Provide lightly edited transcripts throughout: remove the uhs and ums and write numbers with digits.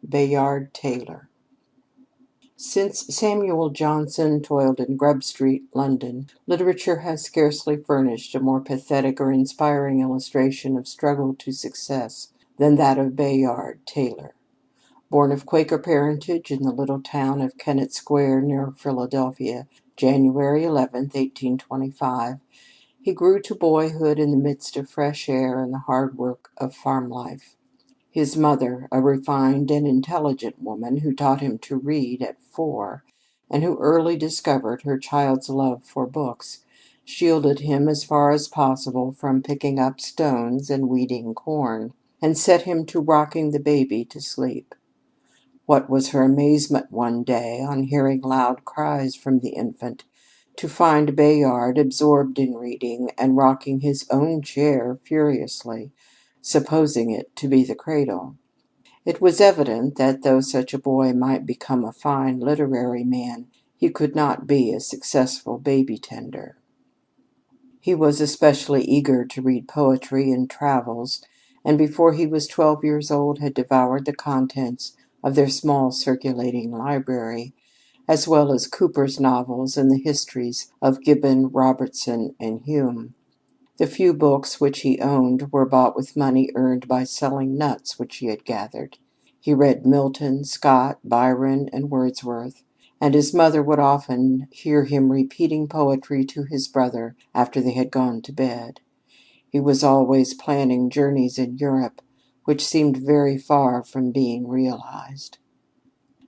Bayard Taylor. Since Samuel Johnson toiled in Grub Street, London, literature has scarcely furnished a more pathetic or inspiring illustration of struggle to success than that of Bayard Taylor. Born of Quaker parentage in the little town of Kennett Square near Philadelphia, January 11, 1825, he grew to boyhood in the midst of fresh air and the hard work of farm life. His mother, a refined and intelligent woman who taught him to read at 4, and who early discovered her child's love for books, shielded him as far as possible from picking up stones and weeding corn, and set him to rocking the baby to sleep. What was her amazement one day, on hearing loud cries from the infant, to find Bayard absorbed in reading and rocking his own chair furiously, supposing it to be the cradle. It was evident that though such a boy might become a fine literary man, he could not be a successful baby tender. He was especially eager to read poetry and travels, and before he was 12 years old had devoured the contents of their small circulating library, as well as Cooper's novels and the histories of Gibbon, Robertson, and Hume. The few books which he owned were bought with money earned by selling nuts which he had gathered. He read Milton, Scott, Byron, and Wordsworth, and his mother would often hear him repeating poetry to his brother after they had gone to bed. He was always planning journeys in Europe, which seemed very far from being realized.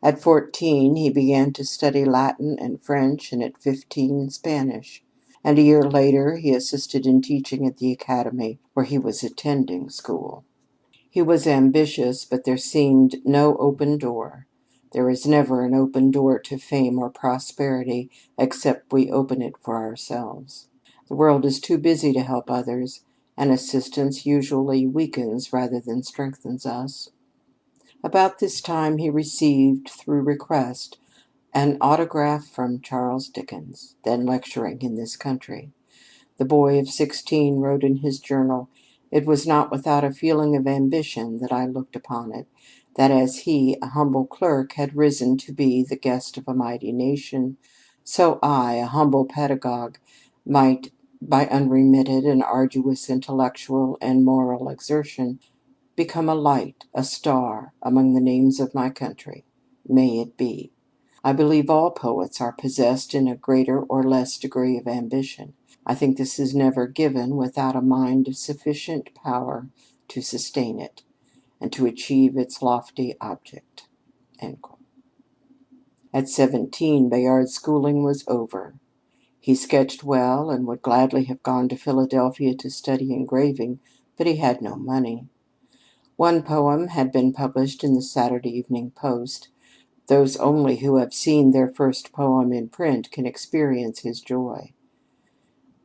At 14, he began to study Latin and French, and at 15, Spanish. And a year later, he assisted in teaching at the academy where he was attending school. He was ambitious, but there seemed no open door. There is never an open door to fame or prosperity except we open it for ourselves. The world is too busy to help others, and assistance usually weakens rather than strengthens us. About this time he received, through request, an autograph from Charles Dickens, then lecturing in this country. The boy of 16 wrote in his journal, "It was not without a feeling of ambition that I looked upon it, that as he, a humble clerk, had risen to be the guest of a mighty nation, so I, a humble pedagogue, might, by unremitted and arduous intellectual and moral exertion, become a light, a star, among the names of my country. May it be. I believe all poets are possessed in a greater or less degree of ambition. I think this is never given without a mind of sufficient power to sustain it, and to achieve its lofty object." At 17, Bayard's schooling was over. He sketched well and would gladly have gone to Philadelphia to study engraving, but he had no money. One poem had been published in the Saturday Evening Post. Those only who have seen their first poem in print can experience his joy.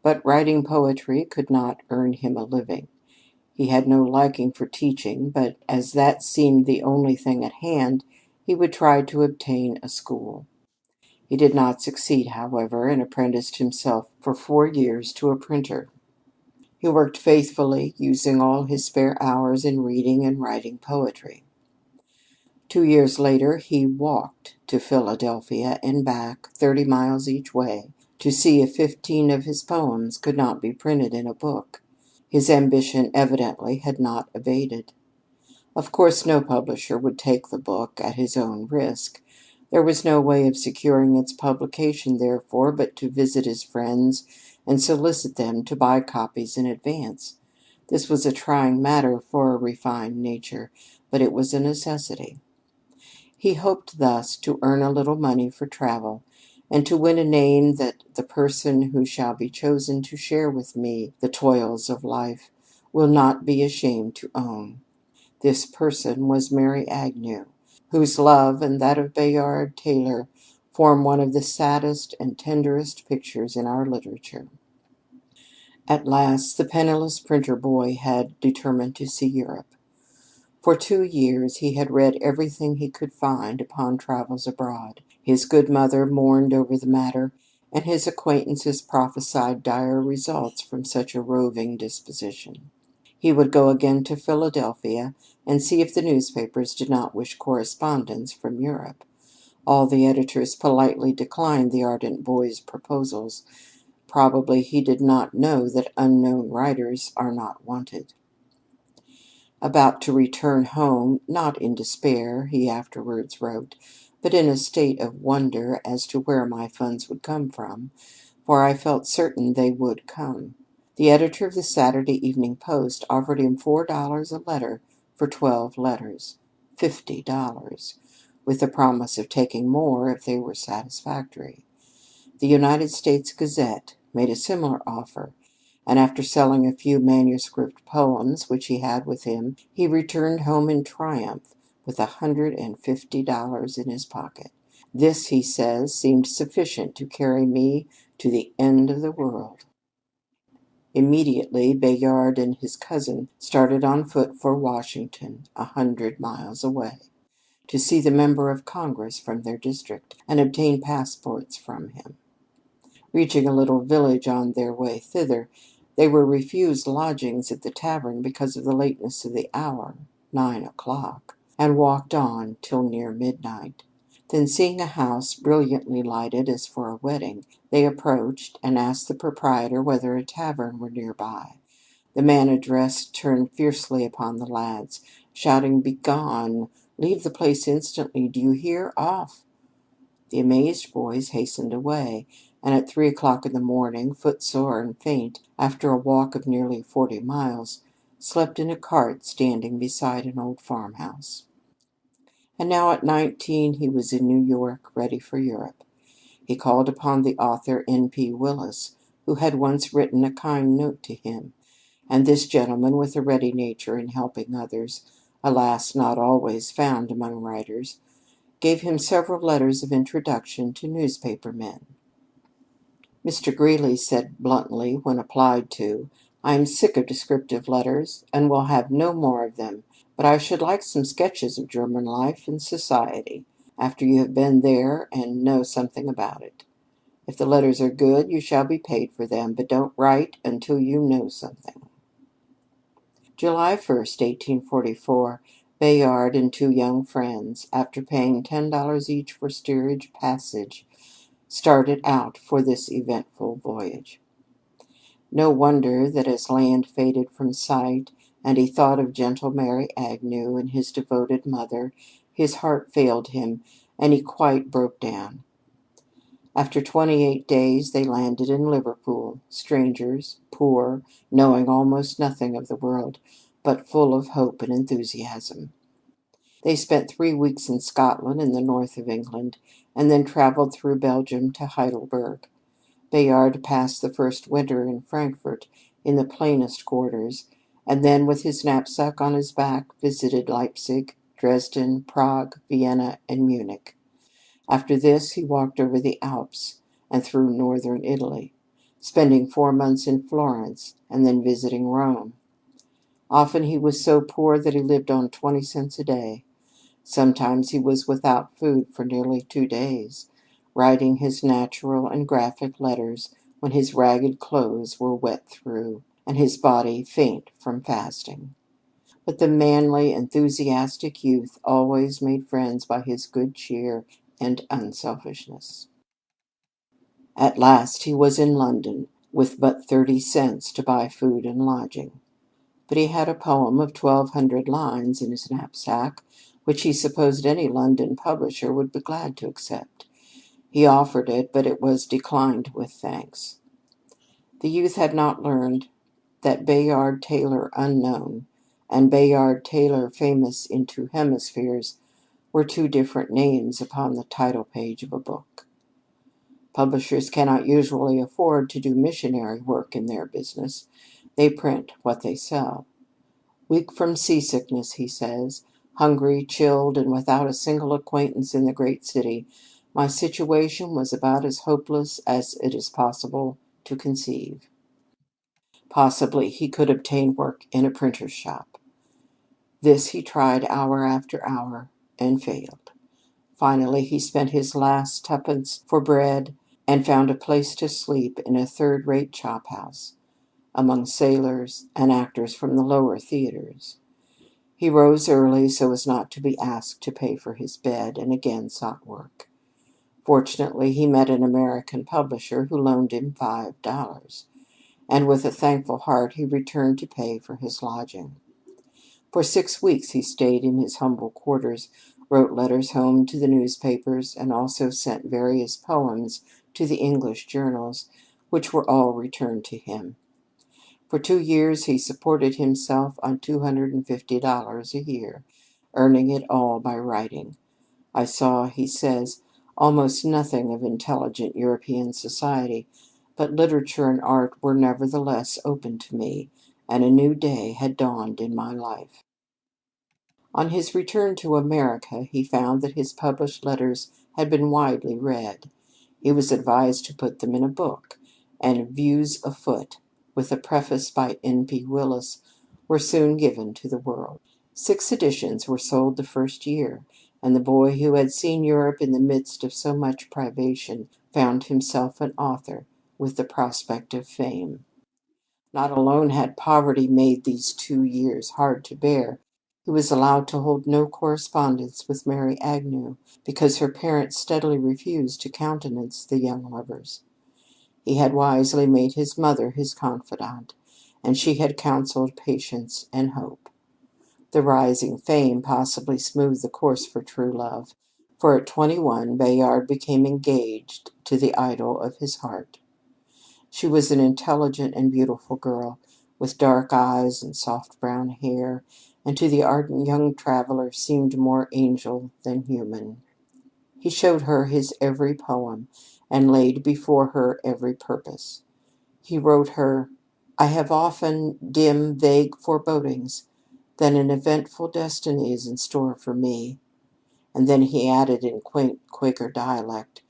But writing poetry could not earn him a living. He had no liking for teaching, but as that seemed the only thing at hand, he would try to obtain a school. He did not succeed, however, and apprenticed himself for 4 years to a printer. He worked faithfully, using all his spare hours in reading and writing poetry. 2 years later, he walked to Philadelphia and back, 30 miles each way, to see if 15 of his poems could not be printed in a book. His ambition evidently had not abated. Of course, no publisher would take the book at his own risk. There was no way of securing its publication, therefore, but to visit his friends and solicit them to buy copies in advance. This was a trying matter for a refined nature, but it was a necessity. He hoped thus to earn a little money for travel, and to win a name that the person who shall be chosen to share with me the toils of life will not be ashamed to own. This person was Mary Agnew, whose love and that of Bayard Taylor form one of the saddest and tenderest pictures in our literature. At last, the penniless printer boy had determined to see Europe. For 2 years he had read everything he could find upon travels abroad. His good mother mourned over the matter, and his acquaintances prophesied dire results from such a roving disposition. He would go again to Philadelphia, and see if the newspapers did not wish correspondence from Europe. All the editors politely declined the ardent boy's proposals. Probably he did not know that unknown writers are not wanted. About to return home, not in despair, he afterwards wrote, but in a state of wonder as to where my funds would come from, for I felt certain they would come. The editor of the Saturday Evening Post offered him $4 a letter for 12 letters, $50, with the promise of taking more if they were satisfactory. The United States Gazette made a similar offer, and after selling a few manuscript poems which he had with him, he returned home in triumph with $150 in his pocket. This, he says, seemed sufficient to carry me to the end of the world. Immediately, Bayard and his cousin started on foot for Washington, 100 miles away, to see the member of Congress from their district and obtain passports from him. Reaching a little village on their way thither, they were refused lodgings at the tavern because of the lateness of the hour, 9 o'clock, and walked on till near midnight. Then, seeing a house brilliantly lighted as for a wedding, they approached and asked the proprietor whether a tavern were nearby. The man addressed turned fiercely upon the lads, shouting, "Begone! Leave the place instantly! Do you hear? Off!" The amazed boys hastened away, and at 3 o'clock in the morning, footsore and faint, after a walk of nearly 40 miles, slept in a cart standing beside an old farmhouse. And now at 19 he was in New York, ready for Europe. He called upon the author N.P. Willis, who had once written a kind note to him, and this gentleman, with a ready nature in helping others, alas, not always found among writers, gave him several letters of introduction to newspaper men. Mr. Greeley said bluntly, when applied to, "I am sick of descriptive letters, and will have no more of them, but I should like some sketches of German life and society, after you have been there and know something about it. If the letters are good, you shall be paid for them, but don't write until you know something." July 1st, 1844, Bayard and two young friends, after paying $10 each for steerage passage, started out for this eventful voyage. No wonder that as land faded from sight, and he thought of gentle Mary Agnew and his devoted mother, his heart failed him, and he quite broke down. After 28 days they landed in Liverpool, strangers, poor, knowing almost nothing of the world, but full of hope and enthusiasm. They spent 3 weeks in Scotland and the north of England, and then traveled through Belgium to Heidelberg. Bayard passed the first winter in Frankfurt in the plainest quarters, and then, with his knapsack on his back, visited Leipzig, Dresden, Prague, Vienna, and Munich. After this, he walked over the Alps and through northern Italy, spending 4 months in Florence and then visiting Rome. Often he was so poor that he lived on 20 cents a day. Sometimes he was without food for nearly 2 days, writing his natural and graphic letters when his ragged clothes were wet through, and his body faint from fasting. But the manly, enthusiastic youth always made friends by his good cheer and unselfishness. At last he was in London, with but 30 cents to buy food and lodging. But he had a poem of 1,200 lines in his knapsack, which he supposed any London publisher would be glad to accept. He offered it, but it was declined with thanks. The youth had not learned that Bayard Taylor unknown and Bayard Taylor famous in 2 hemispheres were 2 different names upon the title page of a book. Publishers cannot usually afford to do missionary work in their business. They print what they sell. Weak from seasickness, he says, hungry, chilled, and without a single acquaintance in the great city, my situation was about as hopeless as it is possible to conceive. Possibly he could obtain work in a printer's shop. This he tried hour after hour, and failed. Finally, he spent his last twopence for bread, and found a place to sleep in a third-rate chop-house, among sailors and actors from the lower theatres. He rose early so as not to be asked to pay for his bed, and again sought work. Fortunately, he met an American publisher who loaned him $5, and with a thankful heart he returned to pay for his lodging. For 6 weeks he stayed in his humble quarters, wrote letters home to the newspapers, and also sent various poems to the English journals, which were all returned to him. For 2 years he supported himself on $250 a year, earning it all by writing. I saw, he says, almost nothing of intelligent European society, but literature and art were nevertheless open to me, and a new day had dawned in my life. On his return to America, he found that his published letters had been widely read. He was advised to put them in a book, and Views Afoot, with a preface by N.P. Willis, were soon given to the world. 6 editions were sold the first year, and the boy who had seen Europe in the midst of so much privation found himself an author with the prospect of fame. Not alone had poverty made these 2 years hard to bear, he was allowed to hold no correspondence with Mary Agnew, because her parents steadily refused to countenance the young lovers. He had wisely made his mother his confidante, and she had counseled patience and hope. The rising fame possibly smoothed the course for true love, for at 21 Bayard became engaged to the idol of his heart. She was an intelligent and beautiful girl, with dark eyes and soft brown hair, and to the ardent young traveler seemed more angel than human. He showed her his every poem, and laid before her every purpose. He wrote her, "I have often dim, vague forebodings that an eventful destiny is in store for me." And then he added in quaint Quaker dialect,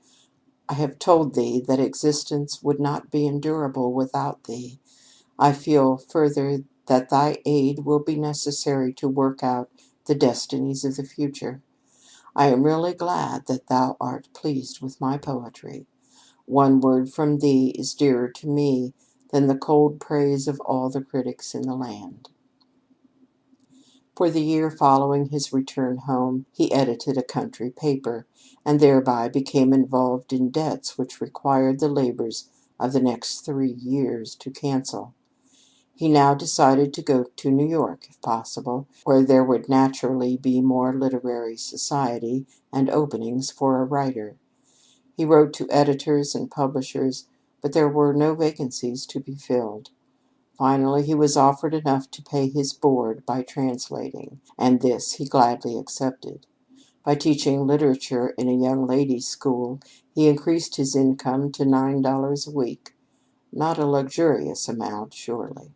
"I have told thee that existence would not be endurable without thee. I feel, further, that thy aid will be necessary to work out the destinies of the future. I am really glad that thou art pleased with my poetry. One word from thee is dearer to me than the cold praise of all the critics in the land." For the year following his return home, he edited a country paper, and thereby became involved in debts which required the labors of the next 3 years to cancel. He now decided to go to New York, if possible, where there would naturally be more literary society and openings for a writer. He wrote to editors and publishers, but there were no vacancies to be filled. Finally, he was offered enough to pay his board by translating, and this he gladly accepted. By teaching literature in a young ladies' school, he increased his income to $9 a week. Not a luxurious amount, surely.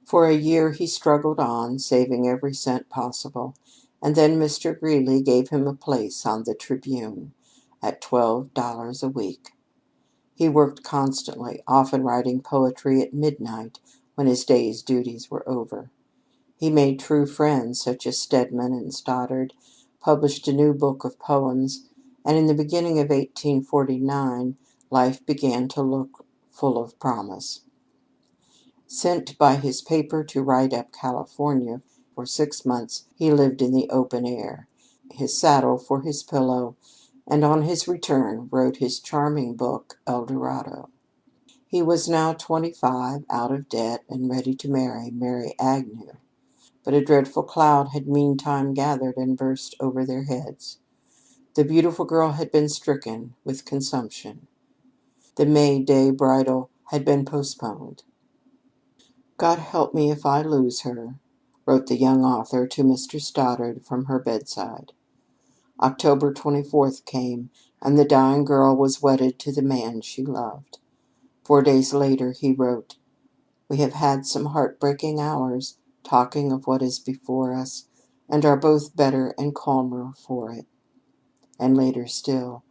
For a year he struggled on, saving every cent possible, and then Mr. Greeley gave him a place on the Tribune at $12 a week. He worked constantly, often writing poetry at midnight when his day's duties were over. He made true friends such as Stedman and Stoddard, published a new book of poems, and in the beginning of 1849 life began to look full of promise. Sent by his paper to write up California, for 6 months he lived in the open air, his saddle for his pillow, and on his return wrote his charming book, El Dorado. He was now 25, out of debt, and ready to marry Mary Agnew. But a dreadful cloud had meantime gathered and burst over their heads. The beautiful girl had been stricken with consumption. The May Day bridal had been postponed. "God help me if I lose her," wrote the young author to Mr. Stoddard from her bedside. October 24th came, and the dying girl was wedded to the man she loved. 4 days later he wrote, "We have had some heartbreaking hours, talking of what is before us, and are both better and calmer for it." And later still,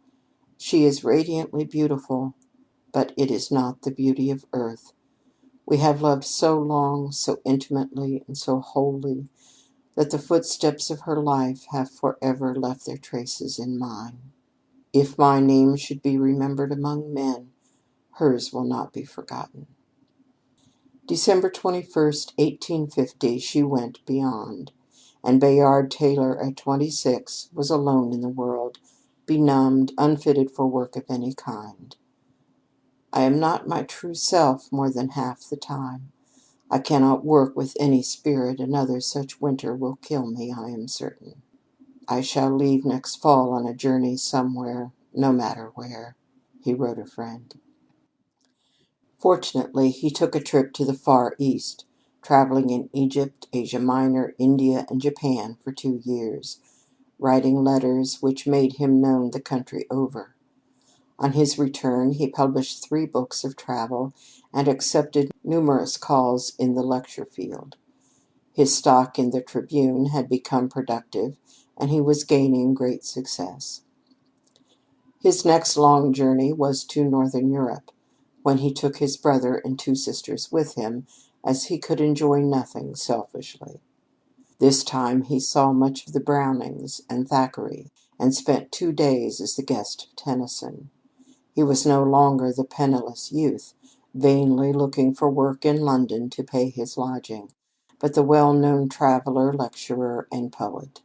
"She is radiantly beautiful, but it is not the beauty of earth. We have loved so long, so intimately, and so wholly, that the footsteps of her life have forever left their traces in mine. If my name should be remembered among men, hers will not be forgotten." December 21st, 1850, she went beyond. and Bayard Taylor at 26 was alone in the world, benumbed, unfitted for work of any kind. I am not my true self more than half the time. I cannot work with any spirit. Another such winter will kill me, I am certain. I shall leave next fall on a journey somewhere, no matter where, he wrote a friend. Fortunately, he took a trip to the Far East, traveling in Egypt, Asia Minor, India, and Japan for 2 years, writing letters which made him known the country over. On his return, he published 3 books of travel and accepted numerous calls in the lecture field. His stock in the Tribune had become productive, and he was gaining great success. His next long journey was to Northern Europe, when he took his brother and 2 sisters with him, as he could enjoy nothing selfishly. This time he saw much of the Brownings and Thackeray, and spent 2 days as the guest of Tennyson. He was no longer the penniless youth, vainly looking for work in London to pay his lodging, but the well-known traveler, lecturer, and poet.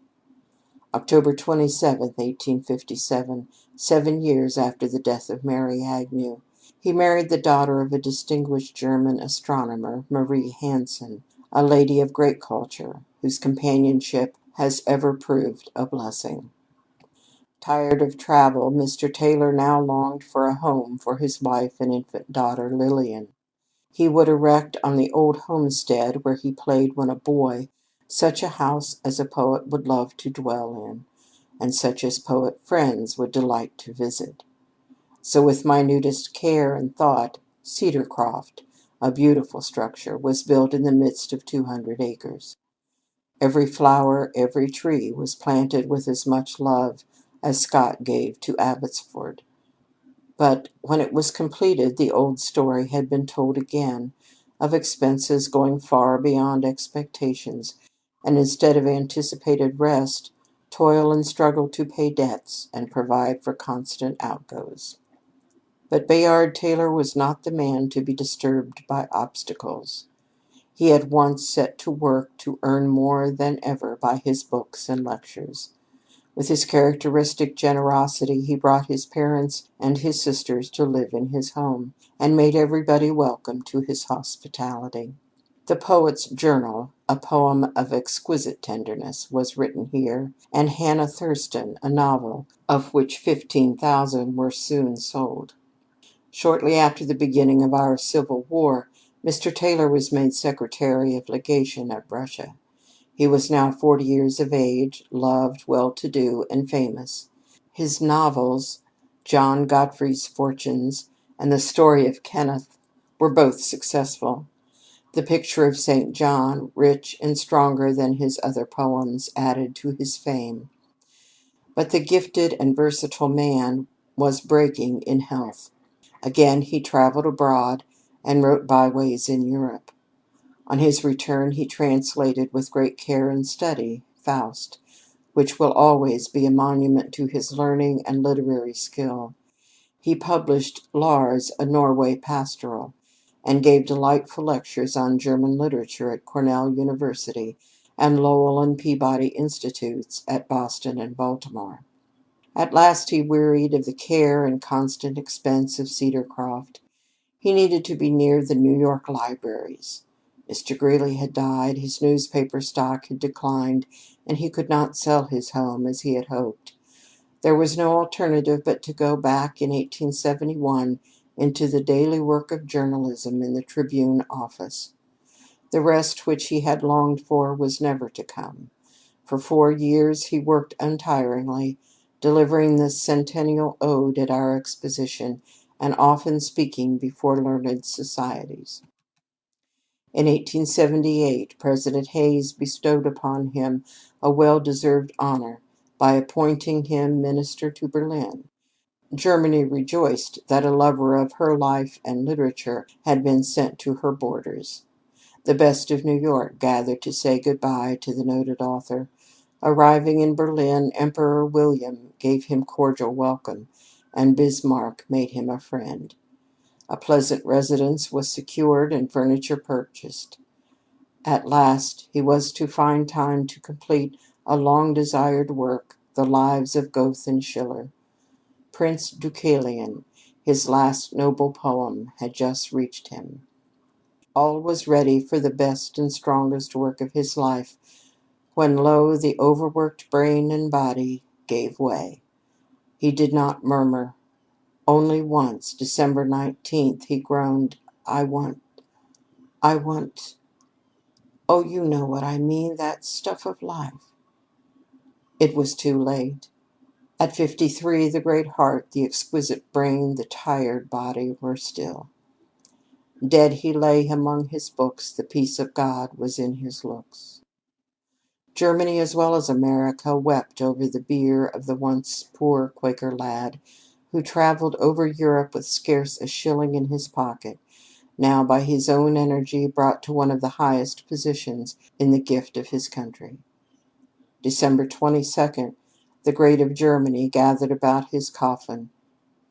October 27, 1857, 7 years after the death of Mary Agnew, he married the daughter of a distinguished German astronomer, Marie Hansen, a lady of great culture, whose companionship has ever proved a blessing. Tired of travel, Mr. Taylor now longed for a home for his wife and infant daughter, Lillian. He would erect on the old homestead where he played when a boy such a house as a poet would love to dwell in, and such as poet friends would delight to visit. So with minutest care and thought, Cedarcroft, a beautiful structure, was built in the midst of 200 acres. Every flower, every tree was planted with as much love as Scott gave to Abbotsford. But when it was completed, the old story had been told again, of expenses going far beyond expectations, and instead of anticipated rest, toil and struggle to pay debts and provide for constant outgoes. But Bayard Taylor was not the man to be disturbed by obstacles. He at once set to work to earn more than ever by his books and lectures. With his characteristic generosity, he brought his parents and his sisters to live in his home, and made everybody welcome to his hospitality. The Poet's Journal, a poem of exquisite tenderness, was written here, and Hannah Thurston, a novel, of which 15,000 were soon sold. Shortly after the beginning of our Civil War, Mr. Taylor was made Secretary of Legation at Russia. He was now 40 years of age, loved, well-to-do, and famous. His novels, John Godfrey's Fortunes and The Story of Kenneth, were both successful. The picture of St. John, rich and stronger than his other poems, added to his fame. But the gifted and versatile man was breaking in health. Again he traveled abroad and wrote byways in Europe. On his return he translated with great care and study Faust, which will always be a monument to his learning and literary skill. He published Lars, a Norway Pastoral, and gave delightful lectures on German literature at Cornell University and Lowell and Peabody Institutes at Boston and Baltimore. At last he wearied of the care and constant expense of Cedarcroft. He needed to be near the New York libraries. Mr. Greeley had died, his newspaper stock had declined, and he could not sell his home as he had hoped. There was no alternative but to go back in 1871 into the daily work of journalism in the Tribune office. The rest which he had longed for was never to come. For 4 years he worked untiringly, delivering the centennial ode at our exposition, and often speaking before learned societies. In 1878, President Hayes bestowed upon him a well-deserved honor by appointing him minister to Berlin. Germany rejoiced that a lover of her life and literature had been sent to her borders. The best of New York gathered to say good-bye to the noted author. Arriving in Berlin, Emperor William gave him cordial welcome, and Bismarck made him a friend. A pleasant residence was secured and furniture purchased. At last he was to find time to complete a long-desired work, the lives of Goethe and Schiller. Prince Deucalion, his last noble poem, had just reached him. All was ready for the best and strongest work of his life, when lo, the overworked brain and body gave way. He did not murmur. Only once, December 19th, he groaned, I want, oh, you know what I mean, that stuff of life. It was too late. At 53, the great heart, the exquisite brain, the tired body were still. Dead he lay among his books, the peace of God was in his looks. Germany, as well as America, wept over the bier of the once poor Quaker lad who traveled over Europe with scarce a shilling in his pocket, now by his own energy brought to one of the highest positions in the gift of his country. December 22nd, the great of Germany gathered about his coffin,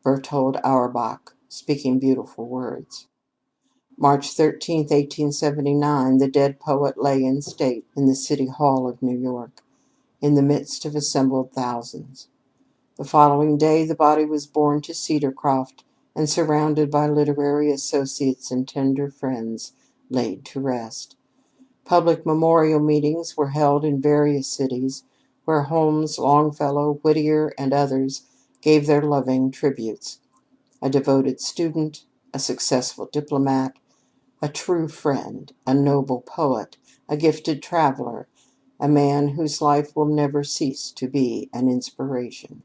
Berthold Auerbach, speaking beautiful words. March 13th, 1879, the dead poet lay in state in the City Hall of New York, in the midst of assembled thousands. The following day the body was borne to Cedarcroft, and surrounded by literary associates and tender friends, laid to rest. Public memorial meetings were held in various cities, where Holmes, Longfellow, Whittier, and others gave their loving tributes. A devoted student, a successful diplomat, a true friend, a noble poet, a gifted traveler, a man whose life will never cease to be an inspiration.